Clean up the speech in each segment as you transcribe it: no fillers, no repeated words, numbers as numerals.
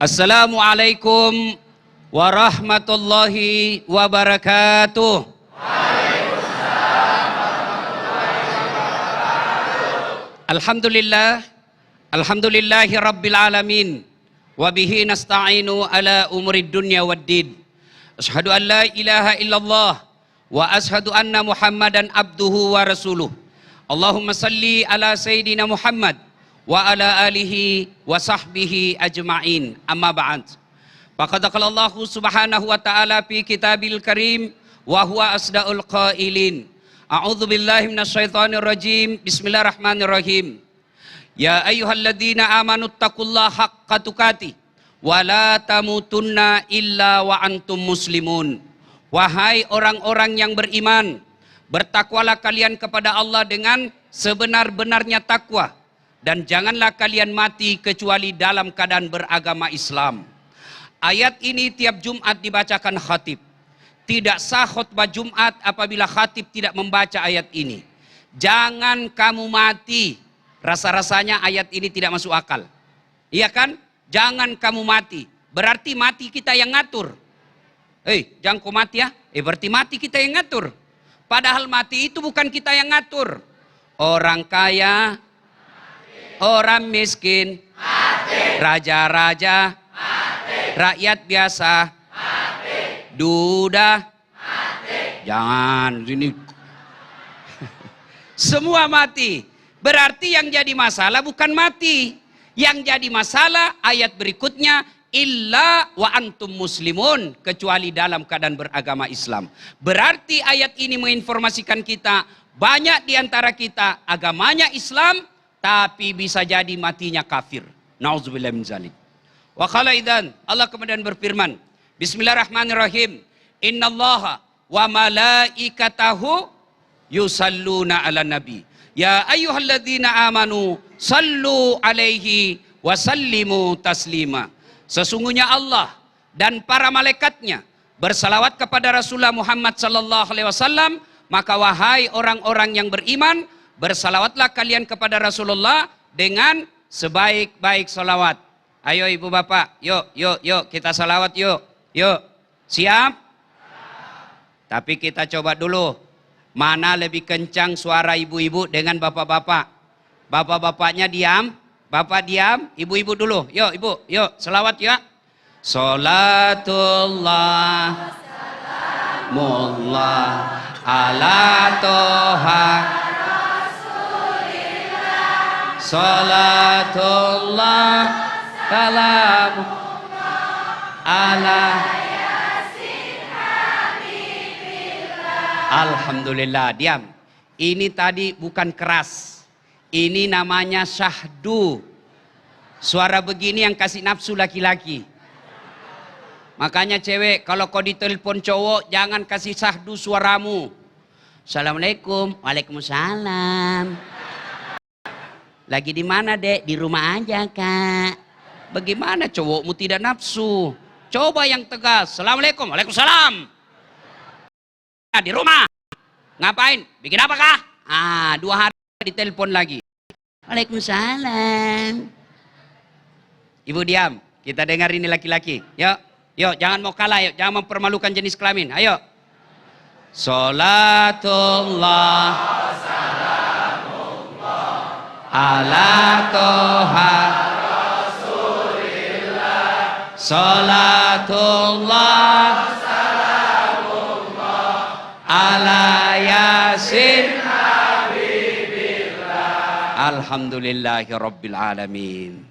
Assalamualaikum warahmatullahi wabarakatuh. Alhamdulillah, alhamdulillahi rabbil alamin, wabihi nasta'inu ala umurid dunya waddin. Ashhadu an la ilaha illallah wa ashhadu anna muhammadan abduhu wa rasuluh. Allahumma salli ala sayyidina Muhammad wa ala alihi wa sahbihi ajma'in, amma ba'd. Faqad qala Allah subhanahu wa ta'ala fi kitabil karim wa huwa asdaqul qailin. A'udzu billahi minasyaitonir rajim. Bismillahirrahmanirrahim. Ya ayyuhalladzina amanu taqullaha haqqa tuqatih wa la tamutunna illa wa antum muslimun. Wahai orang-orang yang beriman, bertakwalah kalian kepada Allah dengan sebenar-benarnya takwa, dan janganlah kalian mati kecuali dalam keadaan beragama Islam. Ayat ini tiap Jumat dibacakan khatib. Tidak sah khutbah Jumat apabila khatib tidak membaca ayat ini. Jangan kamu mati. Rasa-rasanya ayat ini tidak masuk akal. Iya kan? Jangan kamu mati. Berarti mati kita yang ngatur. Jangan kau mati ya. Berarti mati kita yang ngatur. Padahal mati itu bukan kita yang ngatur. Orang kaya, orang miskin, raja-raja, rakyat biasa, duda, jangan ini. Semua mati. Berarti yang jadi masalah bukan mati. Yang jadi masalah ayat berikutnya, illa wa antum muslimun, kecuali dalam keadaan beragama Islam. Berarti ayat ini menginformasikan kita, banyak diantara kita agamanya Islam, tapi bisa jadi matinya kafir. Nauzubillah min zalik. Wa qala idzan, Allah kemudian berfirman, Bismillahirrahmanirrahim. Innallaha wa malaikatahu yusalluna ala nabi. Ya ayyuhalladzina amanu sallu alaihi wa sallimu taslima. Sesungguhnya Allah dan para malaikatnya bersalawat kepada Rasulullah Muhammad sallallahu alaihi wasallam, maka wahai orang-orang yang beriman, bersalawatlah kalian kepada Rasulullah dengan sebaik-baik salawat. Ayo ibu bapak, yuk kita salawat yuk. Siap? Tapi kita coba dulu, mana lebih kencang suara ibu-ibu dengan bapak-bapak. Bapak-bapaknya diam, bapak diam, ibu-ibu dulu. Yuk ibu, yuk salawat ya. Salatullah mullah ala toha salatullah kalam ala yasin habibillah. Alhamdulillah, diam. Ini tadi bukan keras. Ini namanya syahdu. Suara begini yang kasih nafsu laki-laki. Makanya cewek, kalau kau ditelepon cowok, jangan kasih syahdu suaramu. Assalamualaikum. Waalaikumsalam. Lagi di mana dek? Di rumah aja kak. Bagaimana cowokmu tidak nafsu? Coba yang tegas. Assalamualaikum. Waalaikumsalam. Di rumah. Ngapain? Bikin apa kak? 2 hari ditelepon lagi. Waalaikumsalam. Ibu diam. Kita dengar ini laki-laki. Yuk, jangan mau kalah. Yuk, jangan mempermalukan jenis kelamin. Ayo. Salatullah ala toha rasulillah. Salatullah salamullah ala yasin habibillah. Alhamdulillahi rabbil alamin.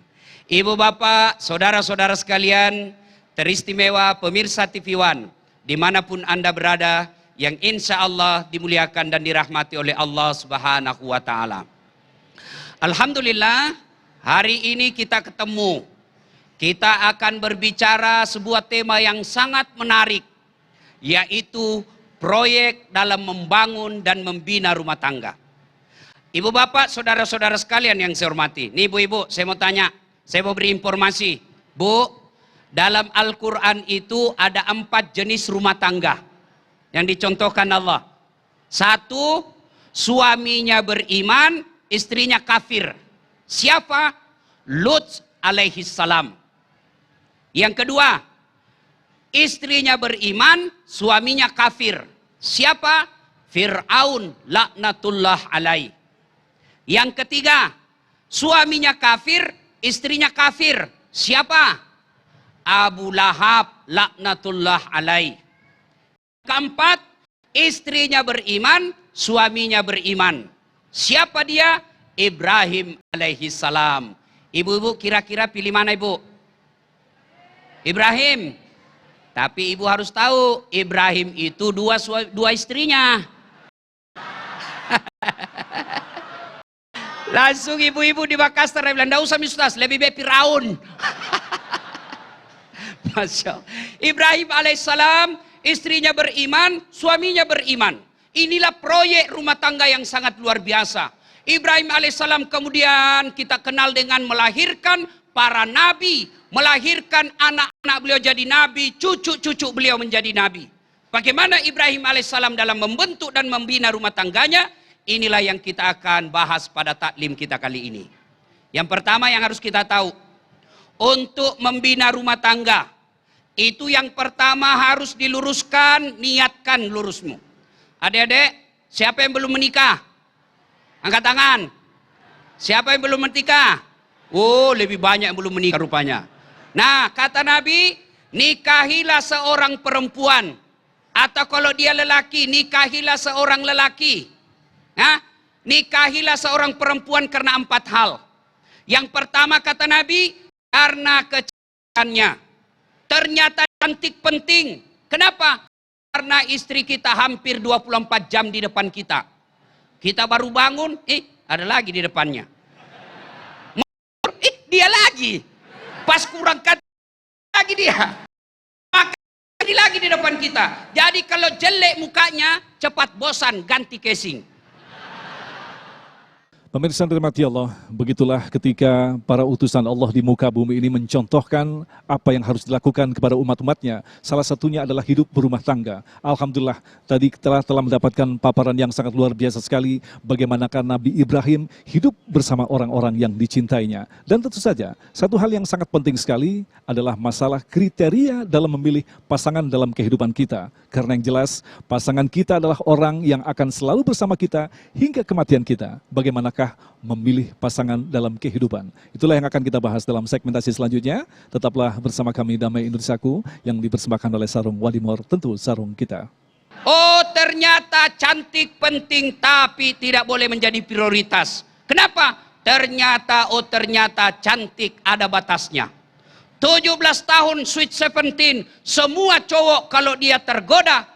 Ibu bapak, saudara-saudara sekalian, teristimewa pemirsa TV One dimanapun anda berada, yang insya Allah dimuliakan dan dirahmati oleh Allah subhanahu wa ta'ala. Alhamdulillah, hari ini kita ketemu. Kita akan berbicara sebuah tema yang sangat menarik, yaitu proyek dalam membangun dan membina rumah tangga. Ibu bapak, saudara-saudara sekalian yang saya hormati. Nih ibu-ibu, saya mau tanya, saya mau beri informasi. Bu, dalam Al-Quran itu ada 4 jenis rumah tangga yang dicontohkan Allah. 1, suaminya beriman, istrinya kafir. Siapa? Lut alaihi salam. Yang kedua, istrinya beriman, suaminya kafir. Siapa? Fir'aun laknatullah alaih. Yang ketiga, suaminya kafir, istrinya kafir. Siapa? Abu Lahab laknatullah alaih. Keempat, istrinya beriman, suaminya beriman. Siapa dia? Ibrahim alaihi salam. Ibu-ibu kira-kira pilih mana ibu? Ibrahim. Tapi ibu harus tahu, Ibrahim itu dua istrinya. Langsung ibu-ibu di Makassar bilang, "Nggak usah Ustaz, lebih baik Firaun." Masya Allah. Ibrahim alaihissalam, istrinya beriman, suaminya beriman. Inilah proyek rumah tangga yang sangat luar biasa. Ibrahim alaihissalam kemudian kita kenal dengan melahirkan para nabi, melahirkan anak-anak beliau jadi nabi, cucu-cucu beliau menjadi nabi. Bagaimana Ibrahim alaihissalam dalam membentuk dan membina rumah tangganya? Inilah yang kita akan bahas pada taklim kita kali ini. Yang pertama yang harus kita tahu, untuk membina rumah tangga, itu yang pertama harus diluruskan, niatkan lurusmu. Adik-adik, siapa yang belum menikah? Angkat tangan. Siapa yang belum menikah? Oh, lebih banyak yang belum menikah rupanya. Nah, kata Nabi, nikahilah seorang perempuan. Atau kalau dia lelaki, nikahilah seorang lelaki. Nah, nikahilah seorang perempuan karena 4 hal. Yang pertama kata Nabi, karena kecantikannya. Ternyata cantik penting. Kenapa? Karena istri kita hampir 24 jam di depan kita. Kita baru bangun, ada lagi di depannya. Dia lagi. Pas kurang kata lagi dia. Maka lagi di depan kita. Jadi kalau jelek mukanya, cepat bosan, ganti casing. Pemirsa yang dirahmati Allah, begitulah ketika para utusan Allah di muka bumi ini mencontohkan apa yang harus dilakukan kepada umat-umatnya. Salah satunya adalah hidup berumah tangga. Alhamdulillah, tadi telah mendapatkan paparan yang sangat luar biasa sekali bagaimanakah Nabi Ibrahim hidup bersama orang-orang yang dicintainya. Dan tentu saja, satu hal yang sangat penting sekali adalah masalah kriteria dalam memilih pasangan dalam kehidupan kita. Karena yang jelas, pasangan kita adalah orang yang akan selalu bersama kita hingga kematian kita. Bagaimanakah memilih pasangan dalam kehidupan? Itulah yang akan kita bahas dalam segmentasi selanjutnya. Tetaplah bersama kami Damai Indonesiaku yang dipersembahkan oleh Sarung Wadimor, tentu sarung kita. Oh, ternyata cantik penting tapi tidak boleh menjadi prioritas. Kenapa? Ternyata cantik ada batasnya. 17 tahun sweet 17, semua cowok kalau dia tergoda,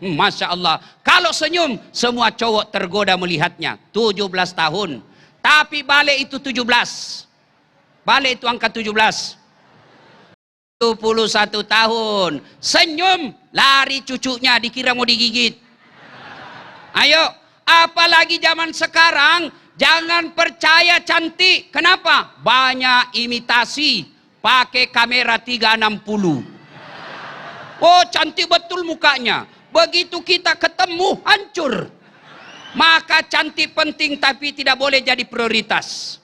Masya Allah. Kalau senyum, semua cowok tergoda melihatnya. 17 tahun. Tapi balik itu 17. Balik itu angka 17. 21 tahun. Senyum, lari cucunya, dikira mau digigit. Ayo, apalagi zaman sekarang, jangan percaya cantik. Kenapa? Banyak imitasi. Pakai kamera 360. Oh, cantik betul mukanya. Begitu kita ketemu, hancur. Maka cantik penting tapi tidak boleh jadi prioritas.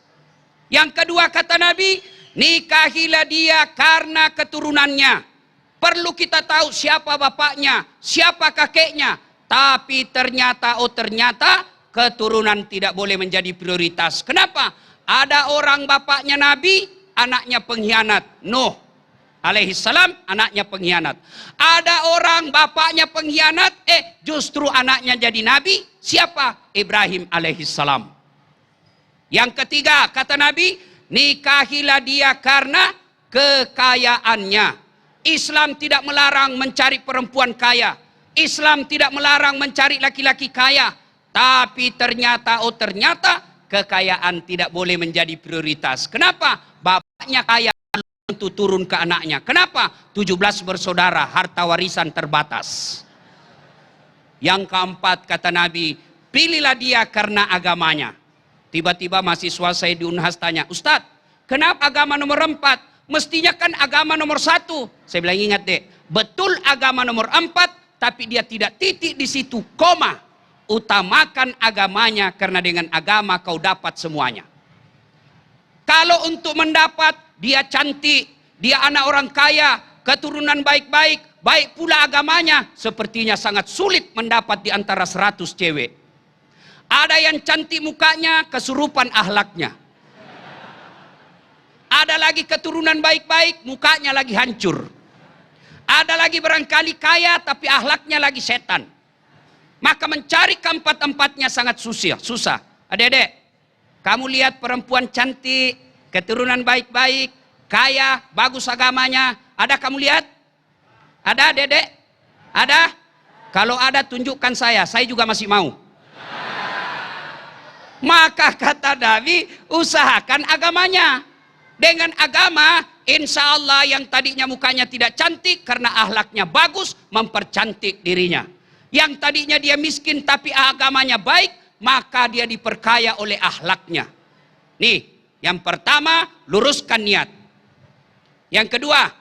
Yang kedua kata Nabi, nikahilah dia karena keturunannya. Perlu kita tahu siapa bapaknya, siapa kakeknya. Tapi ternyata keturunan tidak boleh menjadi prioritas. Kenapa? Ada orang bapaknya Nabi, anaknya pengkhianat. Nuh alaihissalam, anaknya pengkhianat. Ada orang bapaknya pengkhianat, justru anaknya jadi nabi. Siapa? Ibrahim alaihissalam. Yang ketiga kata Nabi, nikahilah dia karena kekayaannya. Islam tidak melarang mencari perempuan kaya. Islam tidak melarang mencari laki-laki kaya. Tapi ternyata kekayaan tidak boleh menjadi prioritas. Kenapa? Bapaknya kaya untuk turun ke anaknya. Kenapa? 17 bersaudara, harta warisan terbatas. Yang keempat kata Nabi, pilihlah dia karena agamanya. Tiba-tiba mahasiswa saya di Unhas tanya, Ustadz, kenapa agama nomor 4? Mestinya kan agama nomor 1. Saya bilang, ingat dek, betul agama nomor 4, tapi dia tidak titik di situ, koma. Utamakan agamanya karena dengan agama kau dapat semuanya. Kalau untuk mendapat dia cantik, dia anak orang kaya, keturunan baik-baik, baik pula agamanya, sepertinya sangat sulit mendapat di antara 100 cewek. Ada yang cantik mukanya, kesurupan ahlaknya. Ada lagi keturunan baik-baik, mukanya lagi hancur. Ada lagi barangkali kaya, tapi ahlaknya lagi setan. Maka mencari keempat-empatnya sangat susah. Adik-adik, kamu lihat perempuan cantik, keturunan baik-baik, kaya, bagus agamanya. Ada kamu lihat? Ada adik-adik? Ada? Kalau ada tunjukkan saya juga masih mau. Maka kata Nabi, usahakan agamanya. Dengan agama, insya Allah yang tadinya mukanya tidak cantik karena ahlaknya bagus, mempercantik dirinya. Yang tadinya dia miskin tapi agamanya baik, maka dia diperkaya oleh ahlaknya. Nih, yang pertama, luruskan niat. Yang kedua,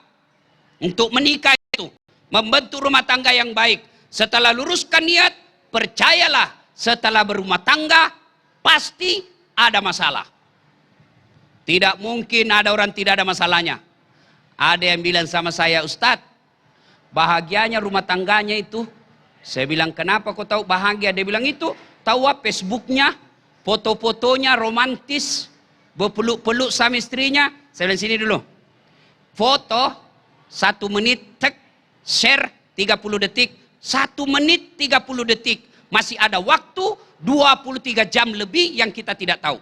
untuk menikah itu, membentuk rumah tangga yang baik. Setelah luruskan niat, percayalah, setelah berumah tangga, pasti ada masalah. Tidak mungkin ada orang tidak ada masalahnya. Ada yang bilang sama saya, Ustadz, bahagianya rumah tangganya itu. Saya bilang, kenapa kau tahu bahagia? Dia bilang, itu tahu apa Facebooknya, foto-fotonya romantis, berpeluk-peluk sama istrinya. Saya bilang, sini dulu. Foto 1 menit, tek, share 30 detik, 1 menit 30 detik. Masih ada waktu 23 jam lebih yang kita tidak tahu.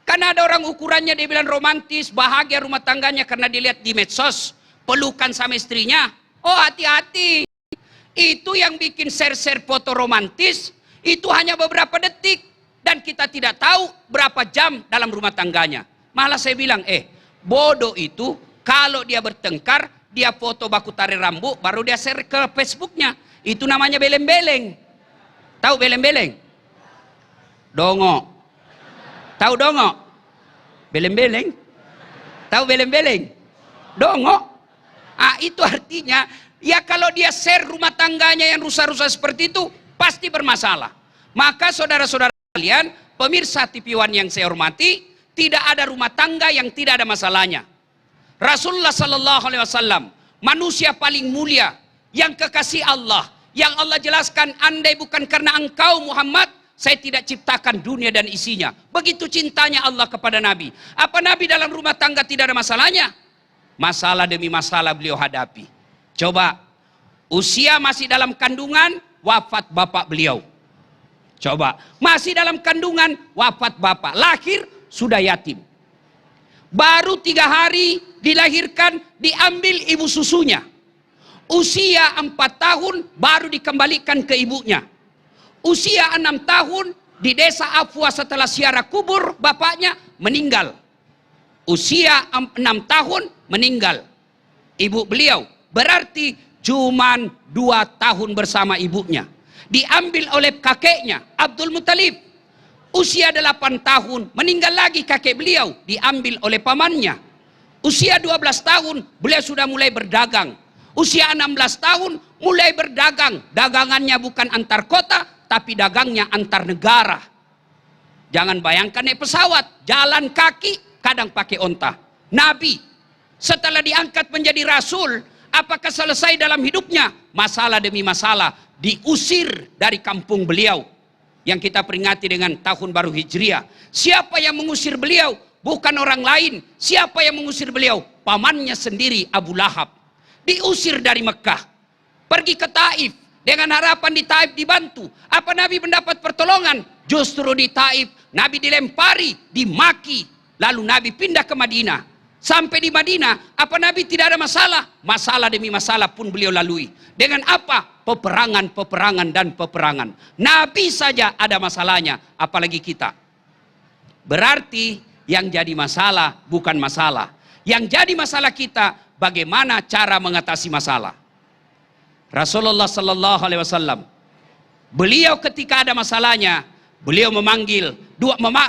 Karena ada orang ukurannya dia bilang romantis, bahagia rumah tangganya karena dilihat di medsos, pelukan sama istrinya. Oh, hati-hati. Itu yang bikin share-share foto romantis, itu hanya beberapa detik. Dan kita tidak tahu berapa jam dalam rumah tangganya. Malah saya bilang, bodoh itu kalau dia bertengkar, dia foto baku tarik rambut, baru dia share ke Facebooknya. Itu namanya beleng-beleng. Tahu beleng-beleng? Dongo. Tahu dongo? Beleng-beleng. Tahu beleng-beleng? Dongo. Itu artinya, ya kalau dia share rumah tangganya yang rusak-rusak seperti itu, pasti bermasalah. Maka saudara-saudara kalian, pemirsa TV One yang saya hormati, tidak ada rumah tangga yang tidak ada masalahnya. Rasulullah Sallallahu Alaihi Wasallam, manusia paling mulia, yang kekasih Allah, yang Allah jelaskan, andai bukan karena engkau Muhammad, saya tidak ciptakan dunia dan isinya. Begitu cintanya Allah kepada Nabi. Apa Nabi dalam rumah tangga tidak ada masalahnya? Masalah demi masalah beliau hadapi. Coba, usia masih dalam kandungan, wafat bapak beliau. Coba, masih dalam kandungan, wafat bapak. Lahir, sudah yatim. Baru 3 hari dilahirkan, diambil ibu susunya. Usia 4 tahun, baru dikembalikan ke ibunya. Usia 6 tahun di desa Afwa setelah ziarah kubur bapaknya meninggal. Usia 6 tahun meninggal ibu beliau. Berarti cuman 2 tahun bersama ibunya. Diambil oleh kakeknya Abdul Muttalib. Usia 8 tahun meninggal lagi kakek beliau, diambil oleh pamannya. Usia 12 tahun beliau sudah mulai berdagang. Usia 16 tahun mulai berdagang. Dagangannya bukan antar kota, tapi dagangnya antar negara. Jangan bayangkan naik pesawat, jalan kaki, kadang pakai onta. Nabi, setelah diangkat menjadi rasul, apakah selesai dalam hidupnya? Masalah demi masalah, diusir dari kampung beliau. Yang kita peringati dengan tahun baru Hijriah. Siapa yang mengusir beliau? Bukan orang lain. Siapa yang mengusir beliau? Pamannya sendiri, Abu Lahab. Diusir dari Mekah. Pergi ke Taif. Dengan harapan di Taif dibantu. Apa Nabi mendapat pertolongan? Justru di Taif Nabi dilempari, dimaki. Lalu Nabi pindah ke Madinah. Sampai di Madinah, apa Nabi tidak ada masalah? Masalah demi masalah pun beliau lalui. Dengan apa? Peperangan, peperangan, dan peperangan. Nabi saja ada masalahnya, apalagi kita. Berarti yang jadi masalah bukan masalah. Yang jadi masalah kita, bagaimana cara mengatasi masalah. Rasulullah Sallallahu Alaihi Wasallam, beliau ketika ada masalahnya, beliau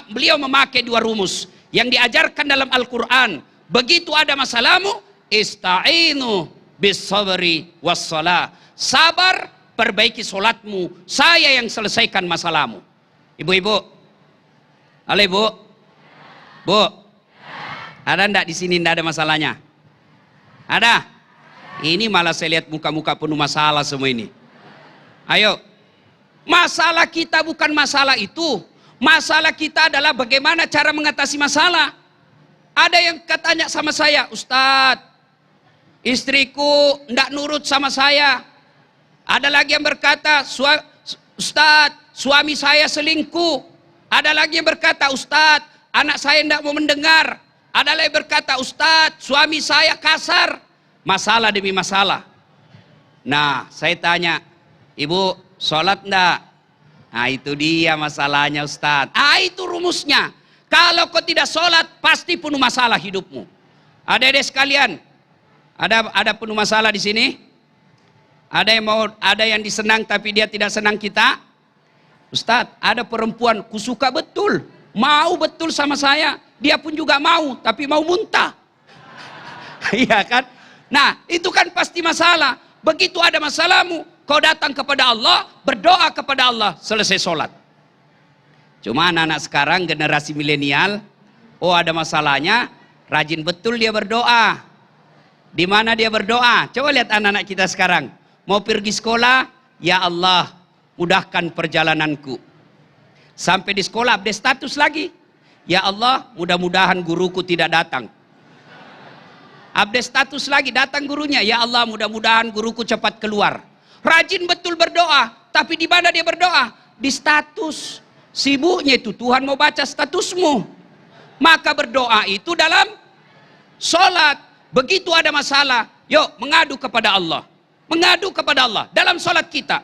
beliau memakai 2 rumus yang diajarkan dalam Al-Quran. Begitu ada masalahmu, ista'inu bis sabri was salah. Sabar, perbaiki solatmu, saya yang selesaikan masalahmu. Ibu-ibu, halo ibu, bu, ada ndak di sini ndak ada masalahnya? Ada? Ini malah saya lihat muka-muka penuh masalah semua ini. Ayo. Masalah kita bukan masalah itu. Masalah kita adalah bagaimana cara mengatasi masalah. Ada yang katanya sama saya, Ustadz, istriku tidak nurut sama saya. Ada lagi yang berkata, Ustadz, suami saya selingkuh. Ada lagi yang berkata, Ustadz, anak saya tidak mau mendengar. Ada lagi yang berkata, Ustadz, suami saya kasar. Masalah demi masalah. Nah, saya tanya, Ibu, sholat enggak? Nah, itu dia masalahnya, Ustadz. Ah, itu rumusnya. Kalau kau tidak sholat, pasti penuh masalah hidupmu. Adik-adik sekalian, ada penuh masalah di sini? Ada yang disenang tapi dia tidak senang kita? Ustadz, ada perempuan kusuka betul, mau betul sama saya. Dia pun juga mau, tapi mau muntah. Iya kan? Nah, itu kan pasti masalah. Begitu ada masalahmu, kau datang kepada Allah, berdoa kepada Allah, selesai sholat. Cuma anak-anak sekarang generasi milenial, oh ada masalahnya, rajin betul dia berdoa. Di mana dia berdoa? Coba lihat anak-anak kita sekarang. Mau pergi sekolah, ya Allah, mudahkan perjalananku. Sampai di sekolah update status lagi. Ya Allah, mudah-mudahan guruku tidak datang. Update status lagi, datang gurunya. Ya Allah, mudah-mudahan guruku cepat keluar. Rajin betul berdoa. Tapi di mana dia berdoa? Di status. Sibuknya itu Tuhan mau baca statusmu. Maka berdoa itu dalam sholat. Begitu ada masalah, yuk mengadu kepada Allah. Mengadu kepada Allah dalam sholat kita.